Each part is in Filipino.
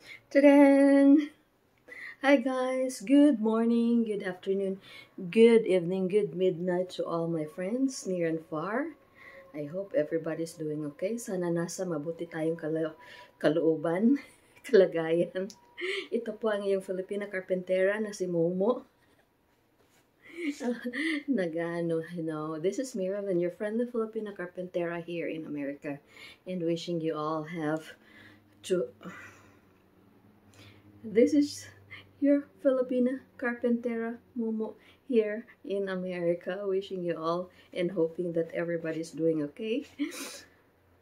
Ta-da! Hi guys, good morning, good afternoon, good evening, good midnight to all my friends near and far. I hope everybody's doing okay. Sana nasa mabuti tayong kalooban, kalagayan. Ito po ang iyong Filipina Carpentera na si Momo. This is Marilyn, your friendly Filipina Carpentera here in America, and wishing you all have to. This is your Filipina Carpentera Momo here in America, wishing you all and hoping that everybody's doing okay.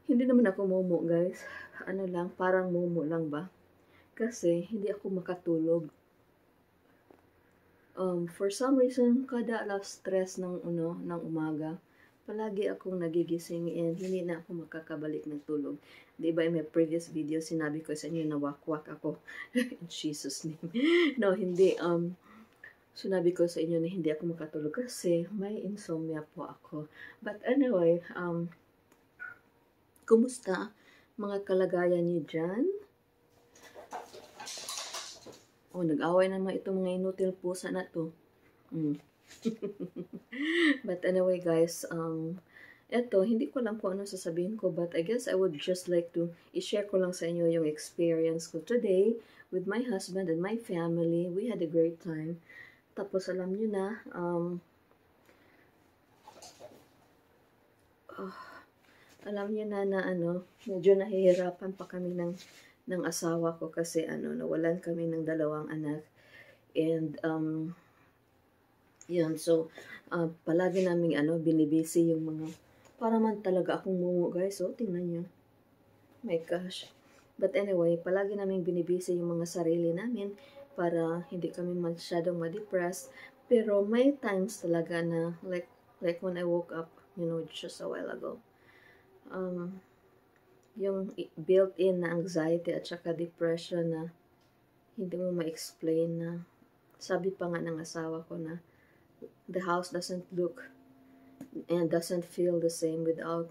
Hindi naman ako Momo, guys. Ano lang, parang Momo lang ba? Kasi hindi ako makatulog. For some reason, kada alas stress ng umaga, palagi akong nagigising and hindi na ako makakabalik ng tulog. Di ba, in my previous video, sinabi ko sa inyo na wakwak ako. In Jesus name. No, hindi. Sinabi ko sa inyo na hindi ako makatulog kasi may insomnia po ako. But anyway, kumusta mga kalagayan niyo dyan? Oh, nag-away naman itong mga inutil pusa na to. But anyway guys, eto, hindi ko lang po ano sasabihin ko, but I guess I would just like to i-share ko lang sa inyo yung experience ko today with my husband and my family. We had a great time. Tapos alam nyo na, medyo nahihirapan pa kami ng asawa ko kasi nawalan kami ng dalawang anak. And yun, so palagi naming binibisi yung mga, para man talaga akong mungo guys, so tingnan nyo, my gosh. But anyway, palagi naming binibisi yung mga sarili namin para hindi kami masyadong ma-depress. Pero may times talaga na like when I woke up, just a while ago, yung built-in na anxiety at saka depression na hindi mo ma-explain, na sabi pa nga ng asawa ko na the house doesn't look and doesn't feel the same without,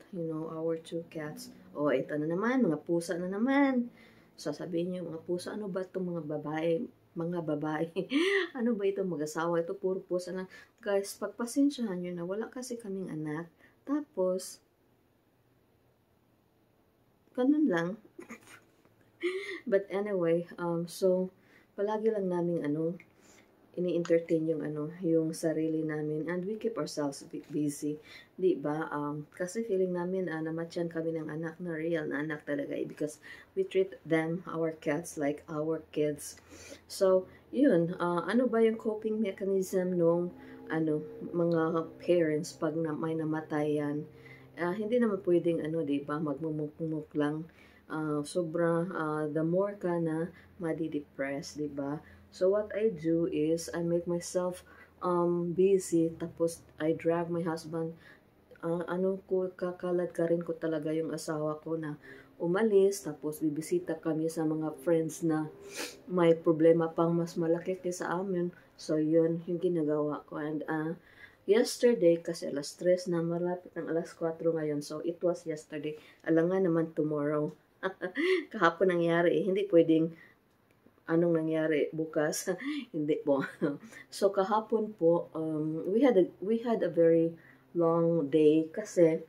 our two cats. Oh, ito na naman, mga pusa na naman. Sasabihin niyo, mga pusa, ano ba itong mga babae? Mga babae. Ano ba itong mag-asawa? Ito puro pusa lang. Guys, pagpasensyahan nyo na wala kasi kaming anak. Tapos, ganun lang. But anyway, so palagi lang namin ini-entertain yung sarili namin, and we keep ourselves busy, di ba? Kasi feeling namin namatyan kami ng anak na real na anak talaga, because we treat them, our cats, like our kids. So yun, ano ba yung coping mechanism nung mga parents pag may namatayan? Hindi naman pwedeng di ba, magmumuk-muk lang. The more ka na madi-depress, di ba? So what I do is I make myself busy, tapos I drag my husband, kakalat ka rin ko talaga yung asawa ko na umalis, tapos bibisita kami sa mga friends na may problema pang mas malaki kaysa amin. So yun yung ginagawa ko. And yesterday, kasi alas 3 na, malapit ng alas 4 ngayon, so it was yesterday. Alangan naman tomorrow. Kahapon nangyari, hindi pwedeng anong nangyari bukas. Hindi po. So kahapon po, we had a very long day kasi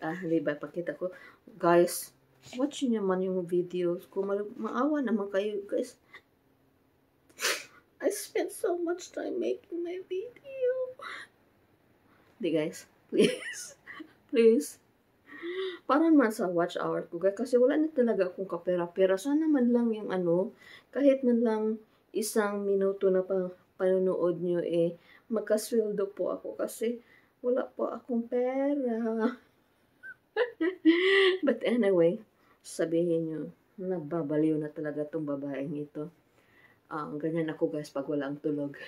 di ba, pakita ko guys, watch niyo naman yung videos ko, maawa naman kayo guys. I spent so much time making my video. Di guys, please para naman sa watch hour ko guys, kasi wala na talaga akong kapera-pera. Sana man lang yung kahit man lang isang minuto na panonood nyo magkasweldo po ako, kasi wala po akong pera. But anyway, sabihin nyo, nababaliw na talaga tong babaeng ito. Ganyan ako guys pag walang tulog.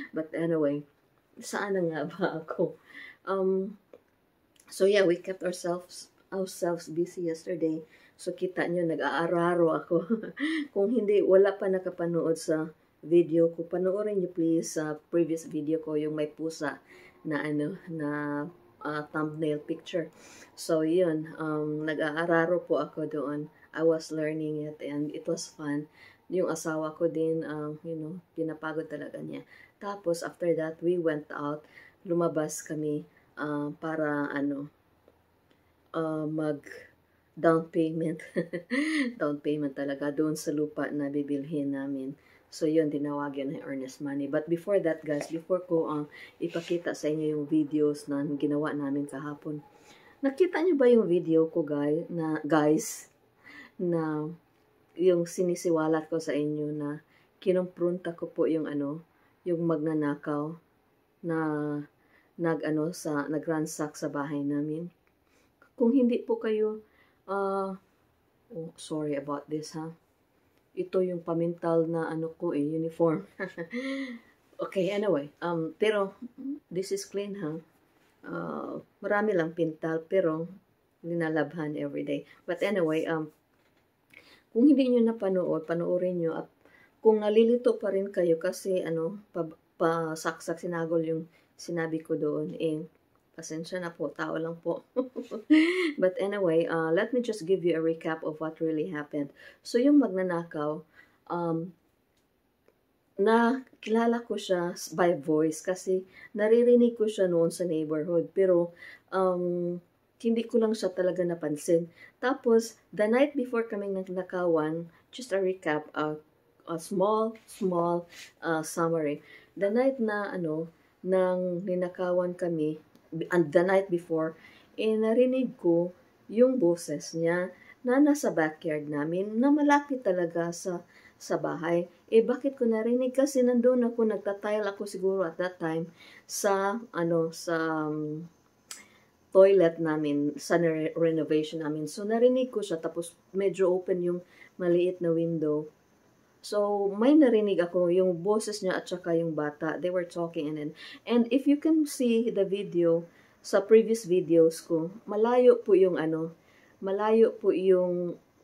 But anyway, saan na nga ba ako? So yeah, we kept ourselves busy yesterday. So kita nyo, nag-aararo ako. Kung hindi, wala pa nakapanood sa video ko, panoorin nyo please sa previous video ko, yung may pusa na thumbnail picture. So, yun, nag-aararo po ako doon. I was learning it and it was fun. Yung asawa ko din, pinapagod talaga niya. Tapos, after that, we went out. Lumabas kami para, mag down payment. Down payment talaga doon sa lupa na bibilhin namin. So, yun, tinawag yun na earnest money. But before that, guys, before ko ipakita sa inyo yung videos na ginawa namin kahapon, nakita nyo ba yung video ko, guys, na yung sinisiwalat ko sa inyo na kinumpronta ko po yung yung magnanakaw na nag-ransack sa bahay namin. Kung hindi po kayo, sorry about this, ha. Ito yung pamintal na uniform. Okay, anyway, pero this is clean, ha. Marami lang pintal, pero linalabhan everyday. But anyway, kung hindi nyo napanood, panoorin nyo. At kung nalilito pa rin kayo kasi pasaksak sinagol yung sinabi ko doon, pasensya na po, tao lang po. But anyway, let me just give you a recap of what really happened. So, yung magnanakaw, kilala ko siya by voice kasi naririnig ko siya noon sa neighborhood. Pero, hindi ko lang siya talaga napansin. Tapos, the night before kaming nagnakawan, just a recap, a small summary. The night na, nang ninakawan kami, and the night before, narinig ko yung boses niya na nasa backyard namin, na malapit talaga sa bahay. Bakit ko narinig? Kasi nandun ako, nagtatile ako siguro at that time sa toilet namin, sa renovation namin. So, narinig ko siya, tapos medyo open yung maliit na window. So, may narinig ako, yung boses niya at saka yung bata. They were talking and if you can see the video, sa previous videos ko, malayo po yung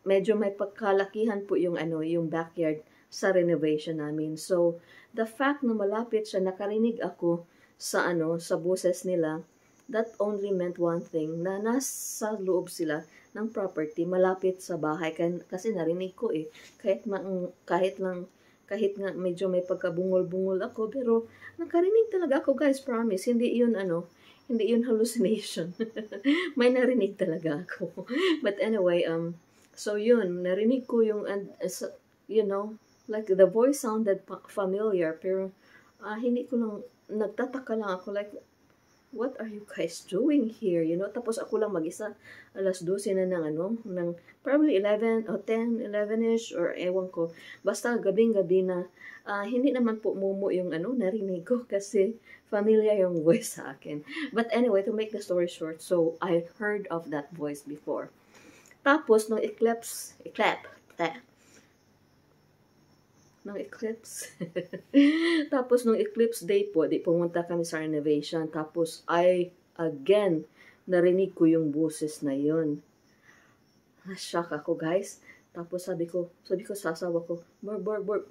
medyo may pagkalakihan po yung yung backyard sa renovation namin. So, the fact na malapit siya, nakarinig ako sa sa boses nila, that only meant one thing, na nasa loob sila ng property, malapit sa bahay, kasi narinig ko kahit nga medyo may pagkabungol-bungol ako, pero nakarinig talaga ako, guys, promise, hindi yun hallucination. May narinig talaga ako. But anyway, so yun, narinig ko yung, like the voice sounded familiar, pero hindi ko lang, nagtataka lang ako, like, what are you guys doing here? Tapos ako lang mag-isa, alas 12 na ng probably 11 or 10, 11ish, or ewan ko. Basta gabing-gabi na, hindi naman po mumu yung narinig ko kasi familiar yung voice sa akin. But anyway, to make the story short, so I heard of that voice before. Tapos, nung eclipse tapos nung eclipse day po, pumunta kami sa renovation. Tapos again narinig ko yung boses na yun. Na-shock ako, guys. Tapos sabi ko sa asawa ko,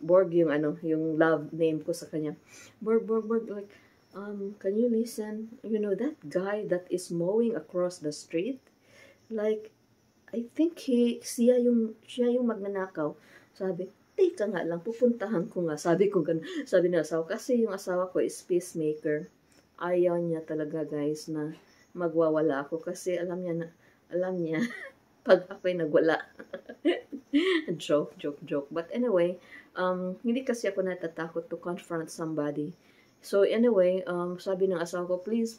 Borg yung yung love name ko sa kanya. Borg, like, can you listen? That guy that is mowing across the street, like, I think siya yung magnanakaw. Sabi, teka nga lang, pupuntahan ko nga. Sabi ko ganun. Sabi ng asawa, kasi yung asawa ko is peacemaker. Ayaw niya talaga, guys, na magwawala ako. Kasi alam niya, pag ako'y nagwala. Joke. But anyway, hindi kasi ako natatakot to confront somebody. So anyway, sabi ng asawa ko, please,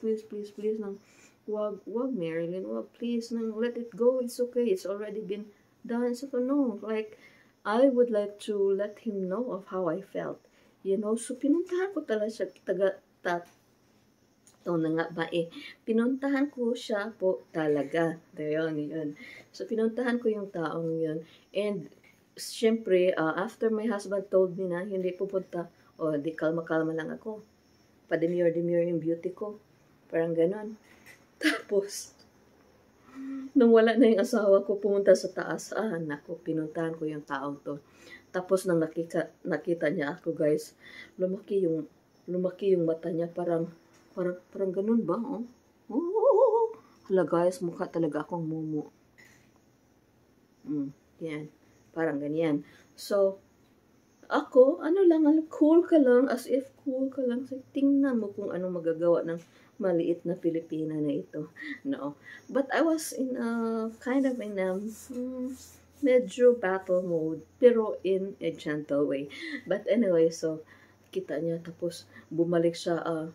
nang, wag, Marilyn, wag, please, nang, let it go. It's okay. It's already been done. So no, like, I would like to let him know of how I felt. So pinuntahan ko talaga siya, pinuntahan ko siya po talaga. Yun. So pinuntahan ko yung taong yun. And, syempre, after my husband told me na hindi pupunta, di kalma-kalma lang ako. Pa-demure yung beauty ko. Parang ganon. Tapos, nung wala na yung asawa ko, pumunta sa taas. Naku, pinuntahan ko yung taong to. Tapos nang nakita niya ako, guys, lumaki yung mata niya, parang ganun ba? Hala guys, mukha talaga akong mumu. Yan. Parang ganyan. So, ako, cool ka lang, as if cool ka lang. So, tingnan mo kung ano magagawa ng maliit na Pilipina na ito. No. But I was in a, kind of in a, medyo battle mode, pero in a gentle way. But anyway, so, kita niya, tapos bumalik siya,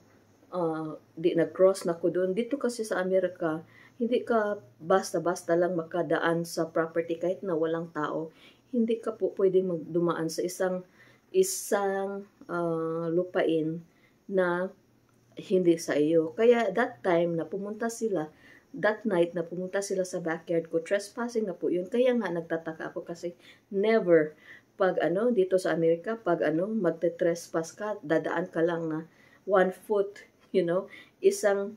di nag-cross na ko doon. Dito kasi sa Amerika, hindi ka basta-basta lang makadaan sa property kahit na walang tao. Hindi ka po pwedeng magdumaan sa isang lupain na hindi sa iyo. Kaya that time na pumunta sila, that night na pumunta sila sa backyard ko, trespassing na po yun. Kaya nga nagtataka ako kasi never pag dito sa Amerika, pag magte-trespass ka, dadaan ka lang na 1 foot, isang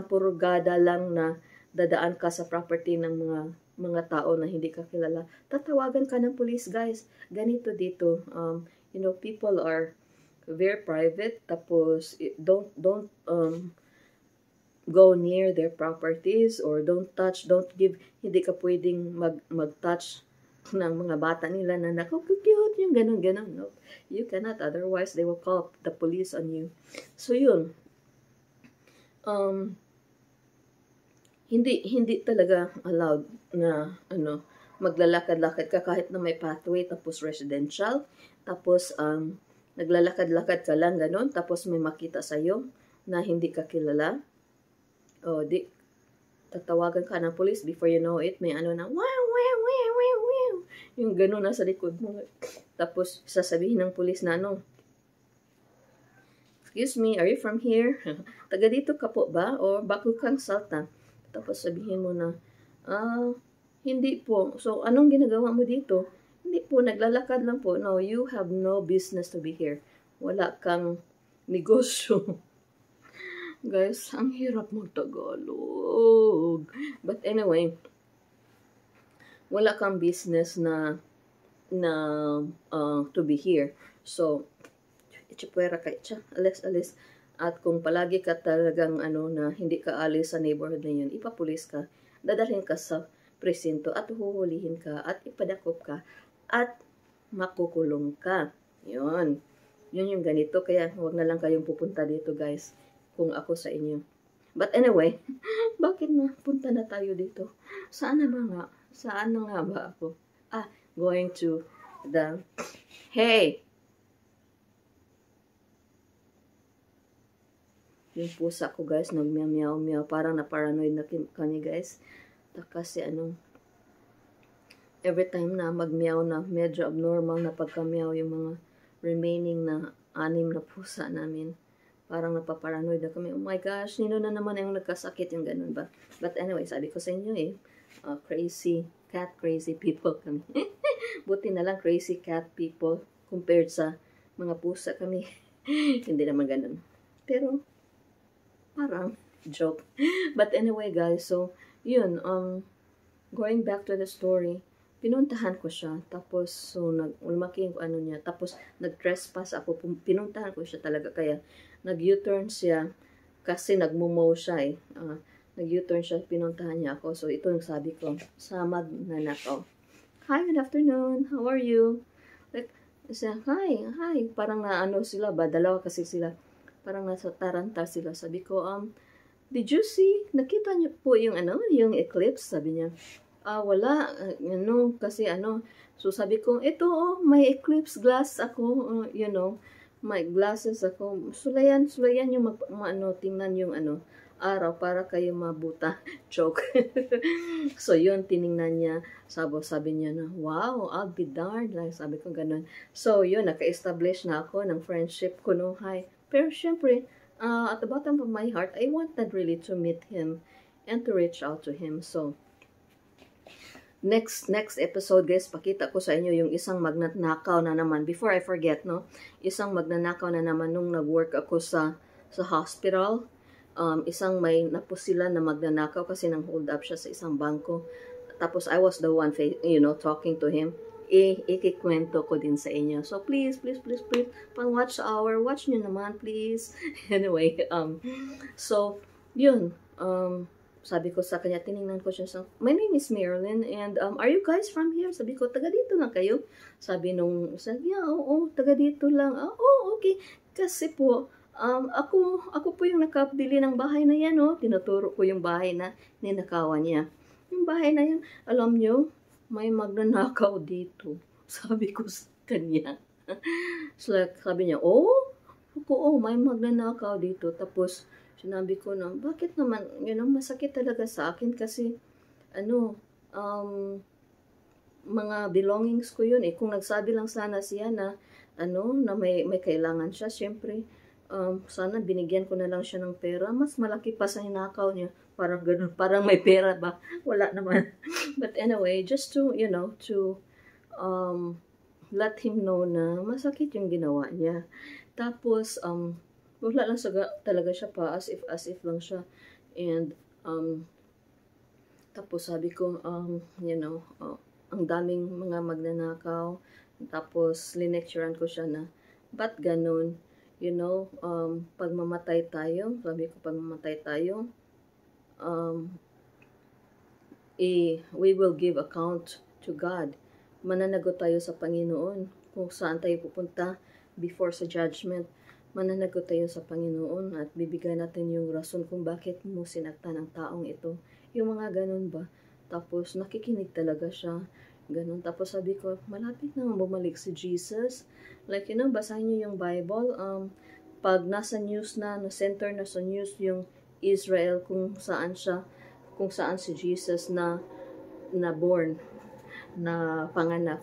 purugada lang na dadaan ka sa property ng mga tao na hindi ka kilala. Tatawagan ka ng police, guys. Ganito dito. People are very private. Tapos, don't go near their properties or don't give, hindi ka pwedeng mag-touch ng mga bata nila na cute, yung ganun. No? You cannot, otherwise they will call the police on you. So, yun. Hindi talaga allowed na maglalakad-lakad ka kahit na may pathway tapos residential, tapos naglalakad-lakad ka lang ganun, tapos may makita sa iyo na hindi ka kilala, tatawagan ka ng police, before you know it may na wow, yung ganun na sa likod mo, tapos sasabihin ng police na excuse me, are you from here? Taga dito ka po ba? O bago kang salta? Tapos sabihin mo na, hindi po. So, anong ginagawa mo dito? Hindi po, naglalakad lang po. No, you have no business to be here. Wala kang negosyo. Guys, ang hirap mag-Tagalog. But anyway, wala kang business na to be here. So, itchipwera ka, alis. At kung palagi ka talagang na hindi ka alis sa neighborhood na yun, ipapulis ka, dadalhin ka sa presinto at huhulihin ka at ipadakop ka at makukulong ka. Yun yung ganito. Kaya huwag na lang kayong pupunta dito, guys, kung ako sa inyo. But anyway, bakit na punta na tayo dito? Saan na nga ba ako? Going to the, hey! Yung pusa ko, guys, nagmeow-meow. Parang na-paranoid na kami, guys. Kasi every time na mag-meow na, medyo abnormal na pagka-meow yung mga remaining na 6 na pusa namin. Parang napaparanoid na kami. Oh my gosh, nino na naman yung nagkasakit, yung ganun ba? But anyway, sabi ko sa inyo crazy people kami. Buti na lang crazy cat people compared sa mga pusa kami. Hindi naman ganun. Pero, parang joke. But anyway, guys, so yun, going back to the story, pinuntahan ko siya, tapos so lumaki yung niya, tapos nag-trespass ako, pinuntahan ko siya talaga, kaya nag-U-turn siya kasi nagmumow siya nag-U-turn siya, pinuntahan niya ako. So ito yung sabi ko sa magnanakaw. Hi, good afternoon, how are you? Like, hi, parang na sila ba, dalawa kasi sila, parang nasa taranta sila. Sabi ko, did you see? Nakita niyo po yung yung eclipse? Sabi niya, wala, kasi So sabi ko, ito may eclipse glass ako, may glasses ako. Sulayan yung tingnan yung araw para kayo mabuta. Joke. So yun, tiningnan niya. Sabi niya na, wow, I'll be darned. Like, sabi ko ganun. So yun, naka-establish na ako ng friendship ko nung high. Pero syempre, at the bottom of my heart, I wanted really to meet him and to reach out to him. So, next episode, guys, pakita ko sa inyo yung isang magnanakaw na naman. Before I forget, isang magnanakaw na naman nung nag-work ako sa hospital. Isang may napusilan na magnanakaw kasi nang hold up siya sa isang bangko. Tapos, I was the one, talking to him. Ikikwento ko din sa inyo. So, please, pang-watch nyo naman, please. Anyway, so, yun. sabi ko sa kanya, tiningnan ko siya, my name is Marilyn, and are you guys from here? Sabi ko, taga dito lang kayo? Sabi, yeah, oo, taga dito lang. Oh, okay. Kasi po, ako po yung nakabili ng bahay na yan, oh. Tinuturo ko yung bahay na ninakawan niya. Yung bahay na yan, alam nyo, may magnanakaw dito. Sabi ko sa kanya. So, like, sabi niya, may magnanakaw dito. Tapos, sinabi ko na, bakit naman, masakit talaga sa akin kasi, mga belongings ko yun eh. Kung nagsabi lang sana siya na, na may kailangan siya, syempre, sana binigyan ko na lang siya ng pera. Mas malaki pa sa hinakaw niya. Parang ganun, parang may pera ba? Wala naman. But anyway, just to, let him know na masakit yung ginawa niya. Tapos, wala lang talaga siya pa, as if lang siya. And, tapos sabi ko, ang daming mga magnanakaw. Tapos, linecturean ko siya na, ba't ganun? Pag mamatay tayo, sabi ko, pag mamatay tayo, we will give account to God. Mananagot tayo sa Panginoon kung saan tayo pupunta before sa judgment. Mananagot tayo sa Panginoon at bibigyan natin yung rason kung bakit mo sinaktan ang taong ito. Yung mga ganun ba? Tapos nakikinig talaga siya. Ganun. Tapos sabi ko, malapit na bumalik si Jesus. Like, basahin niyo yung Bible. Pag nasa news na, center na sa news yung Israel, kung saan si Jesus na born, na panganak.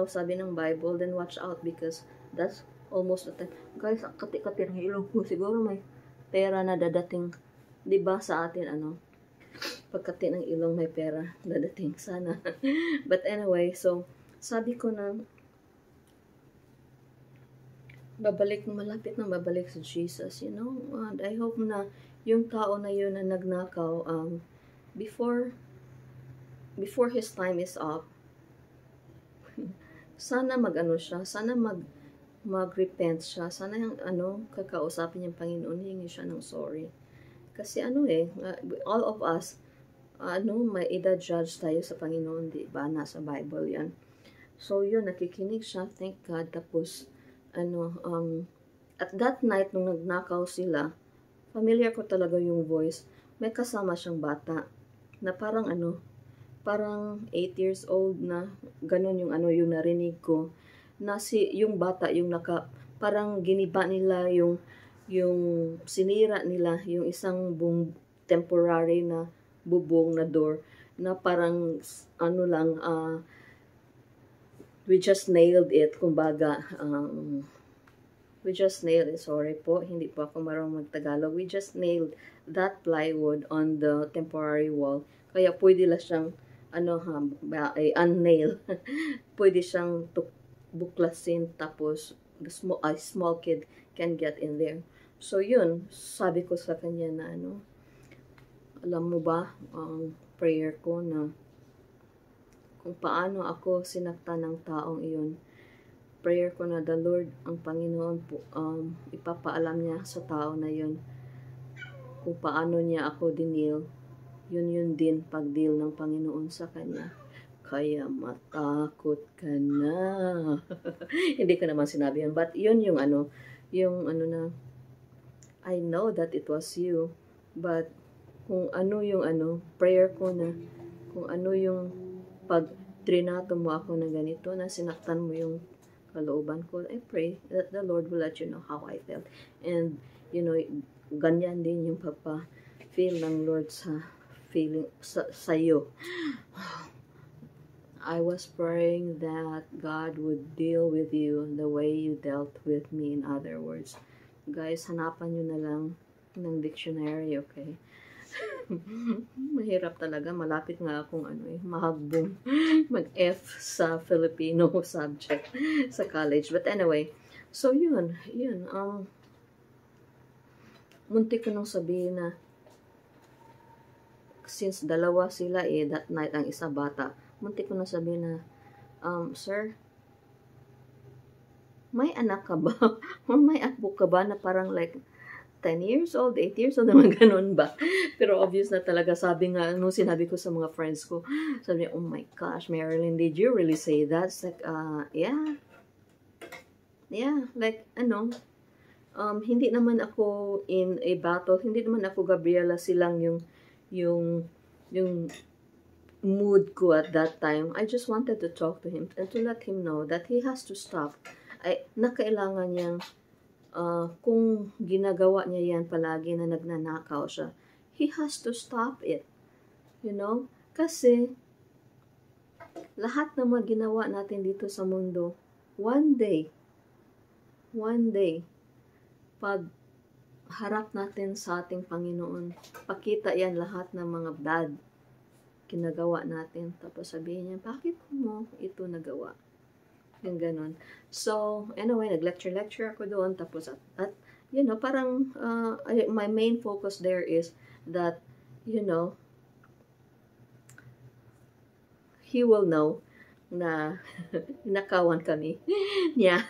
Sabi ng Bible, then watch out because that's almost the time. Guys, kati-kati ng ilong ko. Siguro may pera na dadating. Diba sa atin, pagkati ng ilong may pera dadating. Sana. But anyway, so, sabi ko na, malapit na babalik si Jesus, and I hope na yung tao na yun na nagnakaw, before his time is up, sana sana mag-repent siya, sana yung kakausapin yung Panginoon, hingi siya ng sorry. Kasi all of us, may ida-judge tayo sa Panginoon, di ba? Nasa Bible yan. So yun, nakikinig siya, thank God. Tapos, at that night, nung nagnakaw sila, familiar ko talaga yung voice. May kasama siyang bata, na parang parang 8 years old na, ganun yung yung narinig ko, na yung bata, yung parang giniba nila yung sinira nila, yung isang temporary na bubong na door, na parang, we just nailed it, kumbaga, we just nailed it, sorry po, hindi po ako marunong magtagalog, we just nailed that plywood on the temporary wall, kaya pwede lang siyang, unnail, pwede siyang buklasin, tapos, a small kid can get in there. So, yun, sabi ko sa kanya na, alam mo ba, ang prayer ko na, kung paano ako sinaktan ng taong iyon, prayer ko na the Lord, ang Panginoon po, ipapaalam niya sa tao na yun, kung paano niya ako dinil, yun din pag-deal ng Panginoon sa kanya. Kaya matakot ka na. Hindi ko naman sinabi yun, but yun yung na, I know that it was you, but kung yung prayer ko na, kung yung pag trinato mo ako na ganito, na sinaktan mo yung kalooban ko, I pray that the Lord will let you know how I felt. And, ganyan din yung pagpa-feel ng Lord sa feeling sa'yo. I was praying that God would deal with you the way you dealt with me, in other words. Guys, hanapan nyo na lang ng dictionary, okay? Mahirap talaga. Malapit nga akong mahagbong mag-F sa Filipino subject sa college. But anyway, so yun, muntik ko nung sabihin na since dalawa sila that night, ang isa bata, muntik ko nung sabihin na, sir, may anak ka ba? Or may apo ka ba na parang like 10 years old, 8 years old, naman ganun ba? Pero obvious na talaga, sabi nga, nung sinabi ko sa mga friends ko, sabi niya, oh my gosh, Marilyn, did you really say that? It's like, yeah. Yeah, like, hindi naman ako in a battle, hindi naman ako Gabriela Silang yung mood ko at that time. I just wanted to talk to him and to let him know that he has to stop. Na kailangan niyang, kung ginagawa niya yan palagi na nagnanakaw siya, he has to stop it. You know? Kasi, lahat ng mga ginawa natin dito sa mundo, one day, pag harap natin sa ating Panginoon, pakita yan lahat ng mga bad ginagawa natin. Tapos sabihin niya, bakit mo ito nagawa? Yung ganun. So, anyway, nag-lecture ako doon. Tapos, at you know, parang, my main focus there is that, you know, he will know na nakawan kami niya.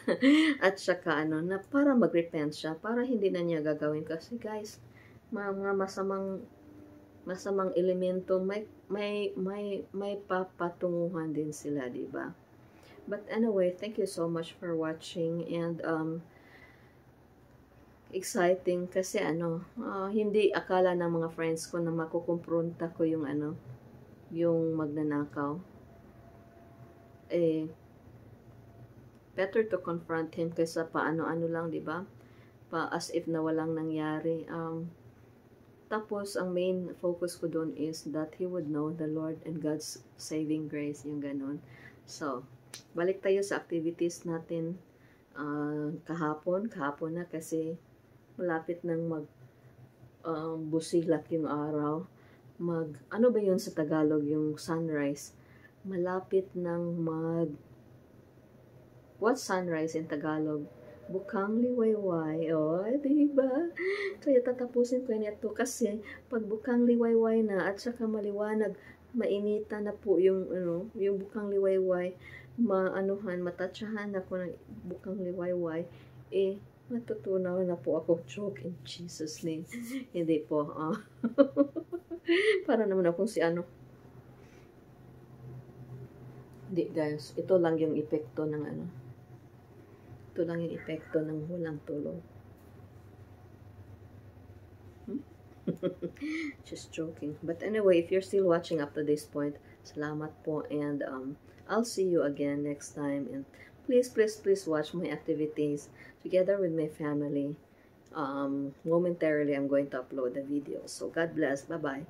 At saka, na para mag-repent siya, para hindi na niya gagawin. Kasi, guys, mga masamang elemento, may papatunguhan din sila, di ba? But anyway, thank you so much for watching, and exciting kasi hindi akala ng mga friends ko na makukumpronta ko yung yung magnanakaw. Better to confront him kaysa paano-ano lang, di ba? As if na walang nangyari. Tapos, ang main focus ko doon is that he would know the Lord and God's saving grace, yung ganun. So, balik tayo sa activities natin kahapon na kasi malapit nang busilak yung araw. Ano ba yun sa Tagalog, yung sunrise? Malapit nang what's sunrise in Tagalog? Bukang liwayway. O, diba? Kaya tatapusin ko nito kasi pag bukang liwayway na at saka maliwanag, mainita na po yung bukang liwayway, matatsahan ako ng bukang liwayway, matutunaw na po ako. Joke in Jesus name. Hindi po. Para naman akong si Hindi guys, ito lang yung epekto ng ito lang yung epekto ng walang tulog. Just joking. But anyway, if you're still watching up to this point, salamat po, and I'll see you again next time, and please watch my activities together with my family. Momentarily I'm going to upload the video. So God bless. Bye bye.